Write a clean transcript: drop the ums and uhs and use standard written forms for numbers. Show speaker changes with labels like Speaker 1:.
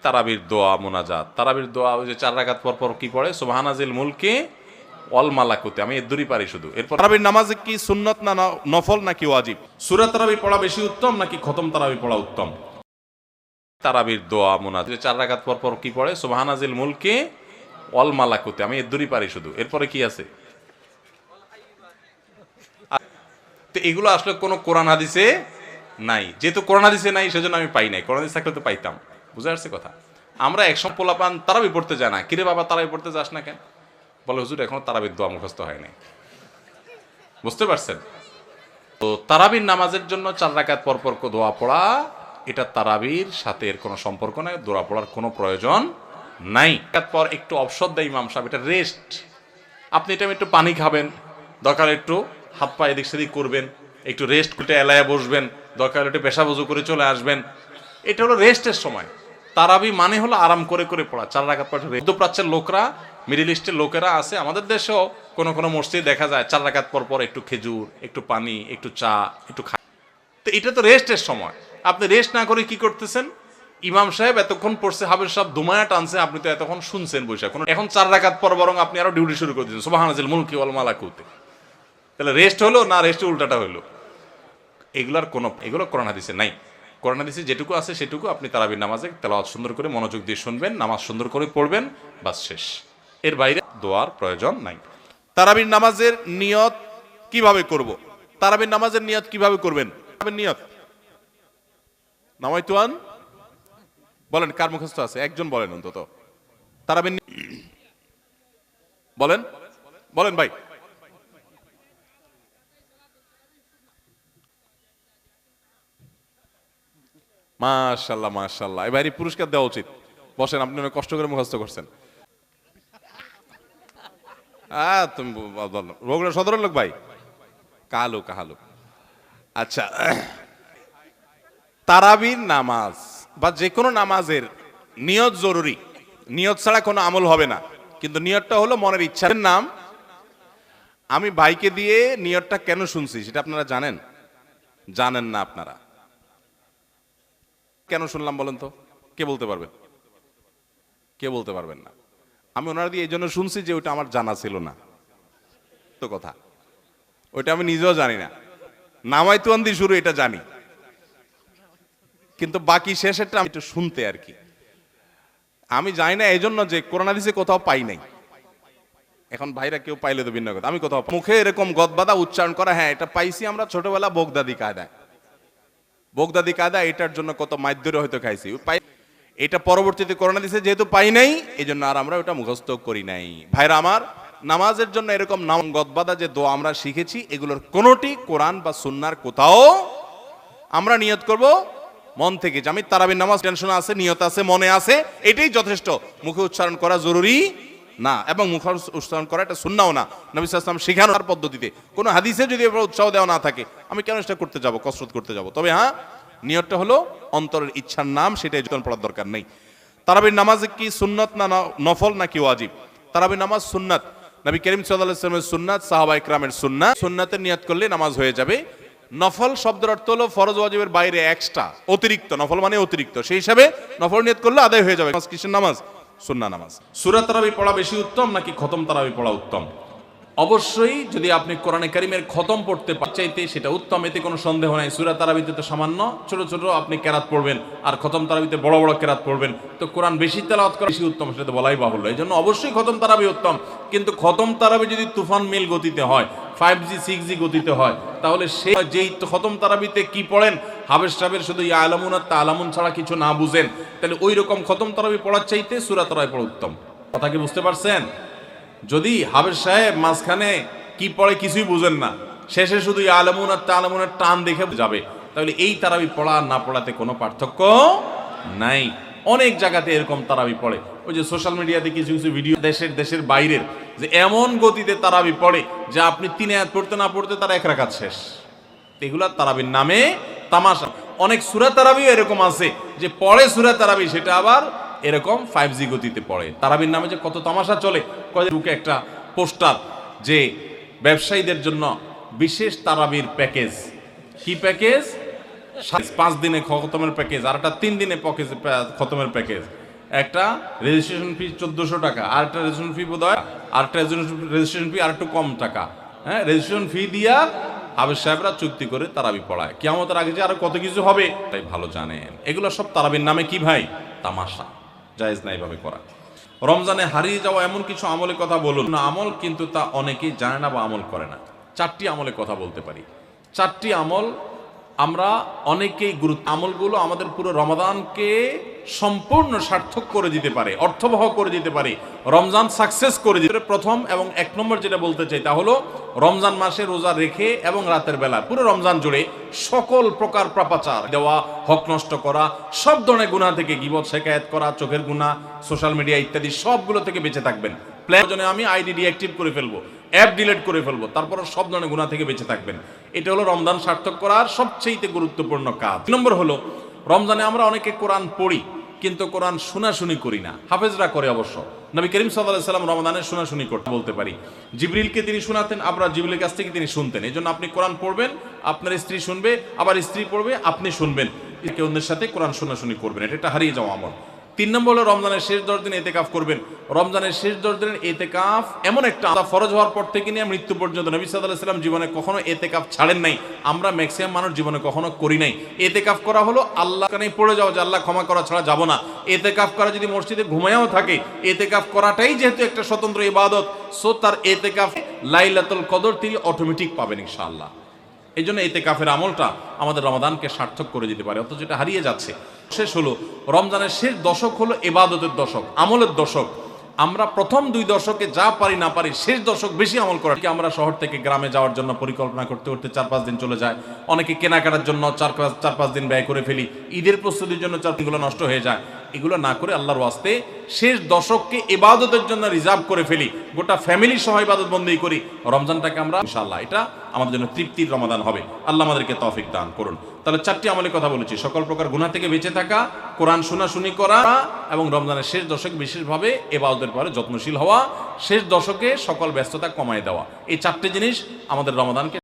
Speaker 1: তারাবির দোয়া মোনাজাত, তারাবির দোয়া ওই যে 4 রাকাত পর পর কি পড়ে, সুবহানাজিল মুলকি ওয়াল মালাকুতি, আমি এর দূরই পারি শুধু। এরপর তারাবির নামাজ কি সুন্নত না নফল নাকি ওয়াজিব? সূরা তারাবি পড়া বেশি উত্তম নাকি খতম তারাবি পড়া উত্তম? তারাবির দোয়া মোনাজাত 4 রাকাত পর পর কি পড়ে, সুবহানাজিল মুলকি ওয়াল মালাকুতি, আমি এর দূরই পারি শুধু। এরপরে কি আছে? তো এগুলো আসলে কোনো কোরআন হাদিসে নাই, যেহেতু কোরআন হাদিসে নাই সেজন্য আমি পাই নাই, কোরআন হাদিস থাকলে তো পাইতাম। বুঝে আসছে কথা? আমরা একসঙ্গ পোলাপান তারাবি পড়তে যায় না, কিরে বাবা তারাবি পড়তে যাস না কেন? বলে হুজুর এখনো তারাবির দোয়া মুখস্থ হয় নাই। বুঝতে পারছেন? তো তারাবির নামাজের জন্য 4 রাকাত পর পর দোয়া পড়া, এটা তারাবির সাথে এর কোনো সম্পর্ক নাই, দোয়া পড়ার কোনো প্রয়োজন নাই। পর একটু অবসর দেয় ইমাম সাহেব, এটা রেস্ট। আপনি এটা একটু পানি খাবেন, দরকার একটু হাত পা এদিক সেদিক করবেন, একটু রেস্ট করতে এলায়া বসবেন, দরকার একটু পেশাব ওযু করে চলে আসবেন। এটা হলো রেস্টের সময়। তারাবি মানে হলো আরাম করে করে পড়া। 4 রাকাত পড়া। মধ্যপ্রাচ্যের লোকরা, মিডল ইস্টের লোকেরা আছে, আমাদের দেশেও কোনো কোনো মসজিদে দেখা যায় 4 রাকাত পর পর একটু খেজুর, একটু পানি, একটু চা, একটু খা। তো এটা তো রেস্টের সময়। আপনি রেস্ট না করে কি করতেছেন? ইমাম সাহেব এতক্ষণ পড়ছে, হাফেজ সাহেব দুমায়া টানছে, আপনি তো এতক্ষণ শুনছেন বসে। এখন 4 রাকাত পর বরং আপনি আরো ডিউটি শুরু করে দিচ্ছেন, সুবহানাজিল মুলকি ওয়াল মালাকুতি। তাহলে রেস্ট হলো না রেস্টের উল্টাটা হলো? এগুলো কোরআন হাদিসে নাই। কোরআন হাদিসে যেটুকু আছে সেটুকু আপনি তারাবির নামাজে তেলাওয়াত সুন্দর করে মনোযোগ দিয়ে শুনবেন, নামাজ সুন্দর করে পড়বেন, বাস শেষ। এর বাইরে দোয়ার প্রয়োজন নাই। তারাবির নামাজের নিয়ত কিভাবে করব? তারাবির নামাজের নিয়ত কিভাবে করবেন? নিয়ত নামাইতুয়ান বলেন, কার মুখস্থ আছে? একজন বলেন অন্তত। তারাবির বলেন বলেন ভাই। মাশাআল্লাহ মাশাআল্লাহ, এবারে পুরস্কার দেওয়া উচিত। বসেন, আপনি অনেক কষ্ট করে মুখস্থ করছেন। তুমি বগুড়া সদরের লোক ভাই? কালো কাহালু। আচ্ছা, তারাবির নামাজ বা যে কোনো নামাজের নিয়ত জরুরি। নিয়ত ছাড়া কোনো আমল হবে না। কিন্তু নিয়তটা হলো মনের ইচ্ছার নাম। আমি ভাইকে দিয়ে নিয়তটা কেন শুনছি সেটা আপনারা জানেন? জানেন না আপনারা? কেন শুনলাম বলেন তো? কে বলতে পারবেন? কে বলতে পারবেন না? আমি ওনারা দিয়ে এই জন্য শুনছি যে ওইটা আমার জানা ছিল না। তো কথা ওইটা আমি নিজেও জানি না। নামাইতুয়ান দিয়ে শুরু, এটা জানি, কিন্তু বাকি শেষেরটা আমি একটু শুনতে আর কি। আমি জানি না এই জন্য যে কোরআন হাদিসে কোথাও পাই নাই। এখন ভাইরা কেউ পাইলে তো ভিন্ন কথা, আমি কোথাও মুখে এরকম গদবাদা উচ্চারণ করা, হ্যাঁ এটা পাইছি আমরা ছোটবেলা বগদাদি কায়দায়। বগদাদি কায়দা এটার জন্য কত মাইদ্যরে হয়তো খাইছি, এটা পরবর্তীতে কোরআন হাদিসে যেহেতু পাই নাই, এই জন্য আর আমরা ওটা মুখস্থ করি নাই। ভাইরা আমার, নামাজের জন্য এরকম নাম গদবাদা যে দোয়া আমরা শিখেছি, এগুলোর কোনোটি কোরআন বা সুন্নার কোথাও। আমরা নিয়ত করব মন থেকে যে আমি তারাবির নামাজ, টেনশন আছে, নিয়ত আছে, মনে আছে, এটাই যথেষ্ট। মুখে উচ্চারণ করা জরুরি না, এবং মুখে উচ্চারণ করা এটা সুন্নাও না। নবী সাল্লাল্লাহু আলাইহি ওয়াসাল্লাম শেখানোর পদ্ধতিতে কোনো হাদিসে যদি উৎসাহ দেওয়া না থাকে, আমি কেন সেটা করতে যাব, কসরত করতে যাব? তবে হ্যাঁ, নিয়তটা হলো অন্তরের ইচ্ছার নাম, সেটাই যতন পড়ার দরকার নেই। তারাবির নামাজ কি সুন্নত না নফল নাকি ওয়াজিব? তারাবির নামাজ সুন্নাত। নবী করিম সাল্লাল্লাহু আলাইহি ওয়াসাল্লামের সুন্নাত, সাহাবায়ে কেরামের সুন্নাত। সুন্নাতের নিয়ত করলে নামাজ হয়ে যাবে। নফল শব্দের অর্থ হলো ফরজ ওয়াজিবের বাইরে এক্সট্রা, অতিরিক্ত। নফল মানে অতিরিক্ত, সেই হিসাবে নফল নিয়ত করলে আদায় হয়ে যাবে। কিসের নামাজ? সুন্নাহ নামাজ। সূরা তারাবি পড়া বেশি উত্তম নাকি খতম তারাবি পড়া উত্তম? অবশ্যই যদি আপনি কোরআনে কারীমের খতম পড়তে চাইতে সেটা উত্তম, এতে কোনো সন্দেহ নাই। সূরা তারাবিতে তো সামান্য ছোট ছোট আপনি কেরাত পড়বেন, আর খতম তারাবিতে বড় বড় কেরাত পড়বেন। তো কোরআন বেশি তেলাওয়াত করা বেশি উত্তম, সেটা তো বলাই বাহুল্য। এই জন্য অবশ্যই খতম তারাবি উত্তম। কিন্তু খতম তারাবি যদি তুফান মিল গতিতে হয়, 5G 6G গতিতে হয়, তাহলে সে যেই খতম তারাবিতে কি পড়েন, হাফেজ সাহেবের শুধু ইয়া আলামুন আর তালামুন ছাড়া কিছু না বুঝেন, তাহলে ওই রকম খতম তারাবি পড়ার চাইতে সূরা তারাবি পড়া উত্তম। কথা কি বুঝতে পারছেন? যদি হাফেজ সাহেব মাঝখানে কি পড়ে কিছুই বুঝেন না, শেষে শুধু ইয়া আলামুন আর তালামুনের টান দেখে যাবে, তাহলে এই তারাবি পড়া আর না পড়াতে কোনো পার্থক্য নাই। অনেক জায়গাতে এরকম তারাবি পড়ে, ওই যে সোশ্যাল মিডিয়াতে কিছু কিছু ভিডিও দেশের বাইরের, যে এমন গতিতে তারাবি পড়ে যে আপনি 3 আয়াত পড়তে না পড়তে তার 1 রাকাত শেষ। এগুলা তারাবির নামে তামাশা। অনেক সূরা তারাবিও এরকম আছে যে পড়ে সূরা তারাবি, সেটা আবার এরকম 5G গতিতে পড়ে। তারাবির নামে যে কত তামাশা চলে। বুকে একটা পোস্টার যে ব্যবসায়ীদের জন্য বিশেষ তারাবির প্যাকেজ। কি প্যাকেজ? 5 দিনে খতমের প্যাকেজ, আর একটা 3 দিনে খতমের প্যাকেজ। একটা রেজিস্ট্রেশন ফি 1400 টাকা, আর একটা রেজিস্ট্রেশন ফি বোধহয় আর একটা রেজিস্ট্রেশন ফি আর একটু কম টাকা, হ্যাঁ, রেজিস্ট্রেশন ফি দিয়া হাফেজ সাহেবরা চুক্তি করে তারাবি পড়ায়। কিয়ামতের আগে যে আরো কত কিছু হবে তাই ভালো জানেন। এগুলো সব তারাবির নামে কি ভাই? তামাশা, জায়েজ না এইভাবে করা। রমজানে হারিয়ে যাওয়া এমন কিছু আমলের কথা বলুন না, আমল কিন্তু তা অনেকেই জানে না বা আমল করে না। 4টি আমলের কথা বলতে পারি। 4টি আমল আমরা অনেকেই আমলগুলো আমাদের পুরো রমাদানকে সম্পূর্ণ সার্থক করে দিতে পারে, অর্থবহ করে দিতে পারে, রমজান সাকসেস করে দিতে। প্রথম এবং 1 নম্বর যেটা বলতে চাই তা হলো রমজান মাসে রোজা রেখে এবং রাতের বেলা পুরো রমজান জুড়ে সকল প্রকার পাপাচার দেওয়া, হক নষ্ট করা, সব ধরনের গুনাহ থেকে, গীবত শিকায়াত করা, চোখের গুনাহ, সোশ্যাল মিডিয়া ইত্যাদি সবগুলো থেকে বেঁচে থাকবেন। প্ল্যানে আমি আইডি ডিঅ্যাক্টিভ করে ফেলবো, অ্যাপ ডিলিট করে ফেলবো, তারপর সব ধরনের গুনাহ থেকে বেঁচে থাকবেন। এটা হলো রমজান সার্থক করার সবচেয়ে গুরুত্বপূর্ণ কাজ। 2 নম্বর হলো রমজানে আমরা অনেকে কোরআন পড়ি কিন্তু কোরআন শোনাশুনি করি না। হাফেজরা করে অবশ্য। নবী করিম সাল্লাল্লাহু আলাইহি সাল্লাম রমাদানের শোনাশুনি করতে বলতে পারি। জিবরিলকে তিনি শোনাতেন, আবার জিবরিলের কাছ থেকে তিনি শুনতেন। এই জন্য আপনি কোরআন পড়বেন, আপনার স্ত্রী শুনবে, আবার স্ত্রী পড়বে, আপনি শুনবেন, একে অন্যের সাথে কোরআন শোনাশুনি করবেন। এটা হারিয়ে যাওয়া আমল। 3 নম্বর হলো রমজানের শেষ 10 দিন এতেকাফ করবেন। রমজানের শেষ 10 দিনের এতেকাফ এমন একটা ফরজ হওয়ার পর থেকে নিয়ে মৃত্যু পর্যন্ত নবী সাল্লাল্লাহু আলাইহি সাল্লাম জীবনে কখনো এতেকাফ ছাড়েন নাই। আমরা ম্যাক্সিমাম মানুষ জীবনে কখনো করি নাই। এতেকাফ করা হলো আল্লাহ কানে পড়ে যাও যে আল্লাহ ক্ষমা করা ছাড়া যাব না। এতেকাফ করা যদি মসজিদে ঘুমায়ও থাকে, এতেকাফ করাটাই যেহেতু একটা স্বতন্ত্র ইবাদত, সো তার এতেকাফ লাইলাতুল কদর তিনি অটোমেটিক পাবেন ইনশাআল্লাহ। এই জন্য এতেকাফের আমলটা আমাদের রমাদানকে সার্থক করে দিতে পারে, অথচ এটা হারিয়ে যাচ্ছে। শেষ হলো রমজানের শেষ দশক হলো ইবাদতের দশক, আমলের দশক। আমরা প্রথম 2 দশকে যা পারি না পারি, শেষ দশক বেশি আমল করা। আমরা শহর থেকে গ্রামে যাওয়ার জন্য পরিকল্পনা করতে করতে 4-5 দিন চলে যায়। অনেকে কেনাকাটার জন্য 4-5 দিন ব্যয় করে ফেলি। ঈদের প্রস্তুতির জন্য 4 দিনগুলো নষ্ট হয়ে যায়। এগুলো না করে আল্লাহর ওয়াস্তে শেষ দশককে ইবাদতের জন্য রিজার্ভ করে ফেলি, গোটা ফ্যামিলি সহ ইবাদত বন্দেগী করি। রমজানটাকে আমরা ইনশাআল্লাহ এটা আমাদের জন্য তৃপ্তির রমাদান হবে। আল্লাহ আমাদেরকে তৌফিক দান করুন। তাহলে 4টি আমলের কথা বলেছি। সকল প্রকার গুনাহ থেকে বেঁচে থাকা, কোরআন শোনাশুনি করা এবং রমজানের শেষ দশকে বিশেষভাবে ইবাদতের পরে যত্নশীল হওয়া, শেষ দশকে সকল ব্যস্ততা কমায় দেওয়া। এই 4টি জিনিস আমাদের রমাদানকে